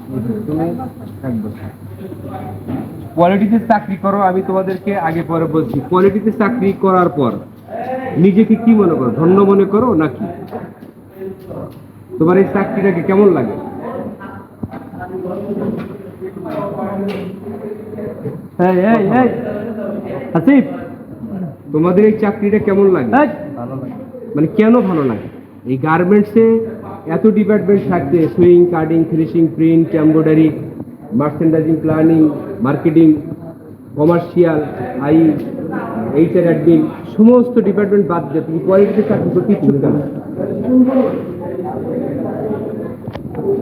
তুমি 1 বছর কোয়ালিটিতে চাকরি করো। আমি তোমাদেরকে আগে পরে বলছি, কোয়ালিটিতে চাকরি করার পর নিজেকে কি মনে করো? ধন্য মনে করো নাকি? তোমার এই চাকরিটাকে কেমন লাগে? আসিফ, তোমাদের এই চাকরিটা কেমন লাগে? ভালো লাগে। মানে কেন ভালো লাগে? এই গার্মেন্টসে এত ডিপার্টমেন্ট থাকতে, swing, cutting, finishing, print, embroidery, merchandising, planning, marketing, commercial, HR, admin, সমস্ত ডিপার্টমেন্ট বাদ দিয়ে তুমি কোয়ালিটিতে চাকরি করতে ইচ্ছুক কেন?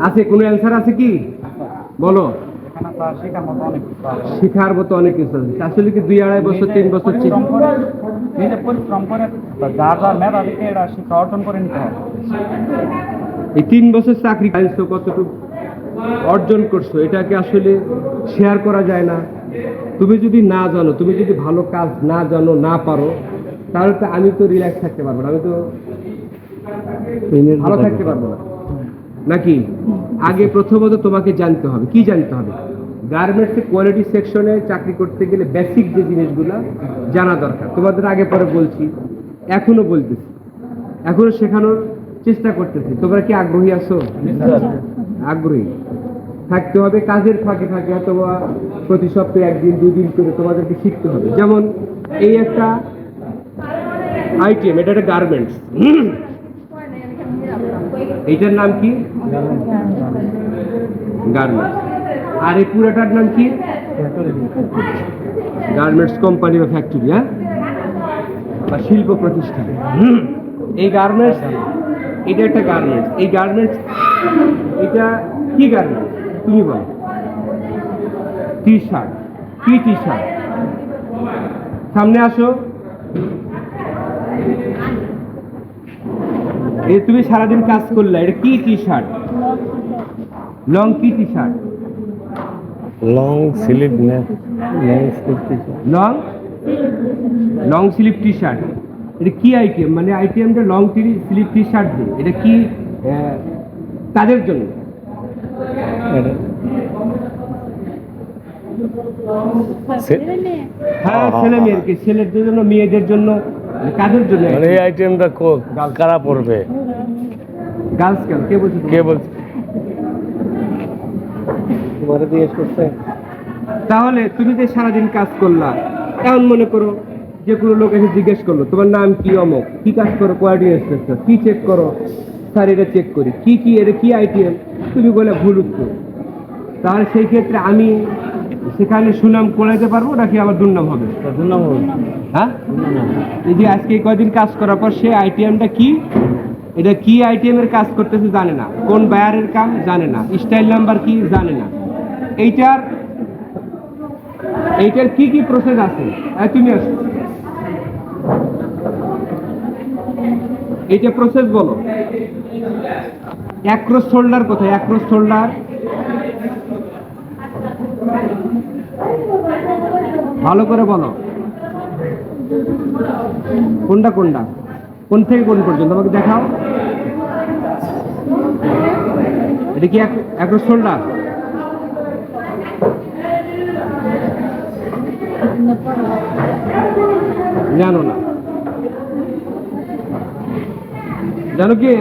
আছে কোনো অ্যান্সার আছে কি? বলো। এখানে তো শেখার মতো অনেক কিছু আছে। শেখার মতো অনেক কিছু আছে। আসলে কি 2-2.5 বছর 3 বছর নিজে পরিশ্রম করে যার যার মেধা থেকে এটা শিক্ষা অর্জন করে নিতে হবে। এই 3 বছর চাকরি পাইছো, কতটুকু অর্জন করছো এটাকে আসলে শেয়ার করা যায় না। তুমি যদি না জানো, তুমি যদি ভালো কাজ না জানো, না পারো, তাহলে তো আমি তো রিল্যাক্স থাকতে পারবো না, আমি তো ভালো থাকতে পারবো না নাকি? আগে প্রথমত তোমাকে জানতে হবে। কি জানতে হবে? গার্মেন্টসে কোয়ালিটি সেকশনে চাকরি করতে গেলে বেসিক যে জিনিসগুলো জানা দরকার। তোমাদের আগে পরে বলছি, এখনো বলতেছি, এখনো শেখানোর চেষ্টা করতেছি। তোমরা কি আগ্রহী আছো? আগ্রহী থাকতে হবে। কাজের ফাঁকে ফাঁকে অথবা প্রতি সপ্তাহে 1 দিন 2 দিন করে তোমাদেরকে শিখতে হবে। যেমন এই একটা আইটেম, এটা একটা গার্মেন্টস, এইটার নাম কি? গার্মেন্টস। আর এই পুরোটার নাম কি? গার্মেন্টস কোম্পানি বা ফ্যাক্টরি, হ্যাঁ, বা শিল্প প্রতিষ্ঠান। এই গার্মেন্টস, এটা একটা গার্মেন্টস। এই গার্মেন্টস, এটা কি গার্মেন্টস তুমি বলো? T shirt. কি টি শার্ট? সামনে আসো। এই তুমি সারাদিন কাজ করলে, এটা কি টি শার্ট? লং কি টি শার্ট? লং স্লিভ না, long sleeve T shirt. Long sleeve T shirt. এটা কি আইটেম? মানে আইটেমটা লং স্লিভ টি শার্ট দিয়ে, এটা কি তাদের জন্য? হ্যাঁ, ছেলে মেয়েকে, ছেলেদের জন্য, মেয়েদের জন্য, কাদের জন্য? মানে এই আইটেমটা কারা পড়বে? গার্লস কেন? কে বলছে? কে বলছে? তোমার জিজ্ঞেস করছে। তাহলে তুমি যে সারাদিন কাজ করলা, এমন মনে করো যে কোনো লোক এসে জিজ্ঞেস করলো তোমার নাম কি, অমুক, কি কাজ করো, কোয়ালিটি ইন্সপেক্টর, কি চেক করো? স্যার এটা চেক করি। কি কি, এটা কি আইটেম? তুমি বলে ভুল উত্তর। তাহলে সেই ক্ষেত্রে আমি সেখানে সুনাম করাইতে পারবো নাকি আমার দুর্নাম হবে? দুর্নাম হবে। হ্যাঁ, এই যে আজকে কয়দিন কাজ করার পর সেই আইটেমটা কি, এটা কি আইটেমের কাজ করতেছে জানে না, কোন বায়ারের কাম জানে না, স্টাইল নাম্বার কি জানে না, এইটার কি কি প্রসেস আছে। তুমি আসো, এইটা প্রসেস বলো। অ্যাক্রস শোল্ডার কোথায়? অ্যাক্রস শোল্ডার ভালো করে বলো। কোনটা কোনটা, কোন থেকে কোন পর্যন্ত আমাকে দেখাও। এটা কি অ্যাক্রস শোল্ডার? জানো না? জানো কি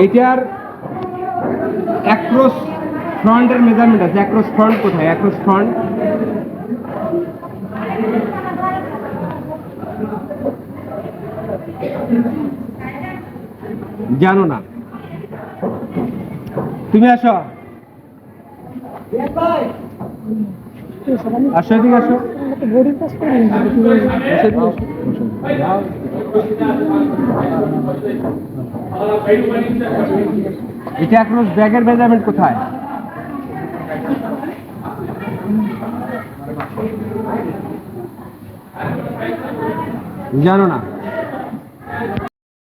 এটার অ্যাক্রস ফ্রন্টের মেজারমেন্ট আছে? অ্যাক্রস ফ্রন্ট কোথায়? অ্যাক্রস ফ্রন্ট জানো না? তুমি আসো, আসো, এদিকে আসো। এটা অ্যাক্রস ব্যাগের মেজারমেন্ট কোথায়? জানো না?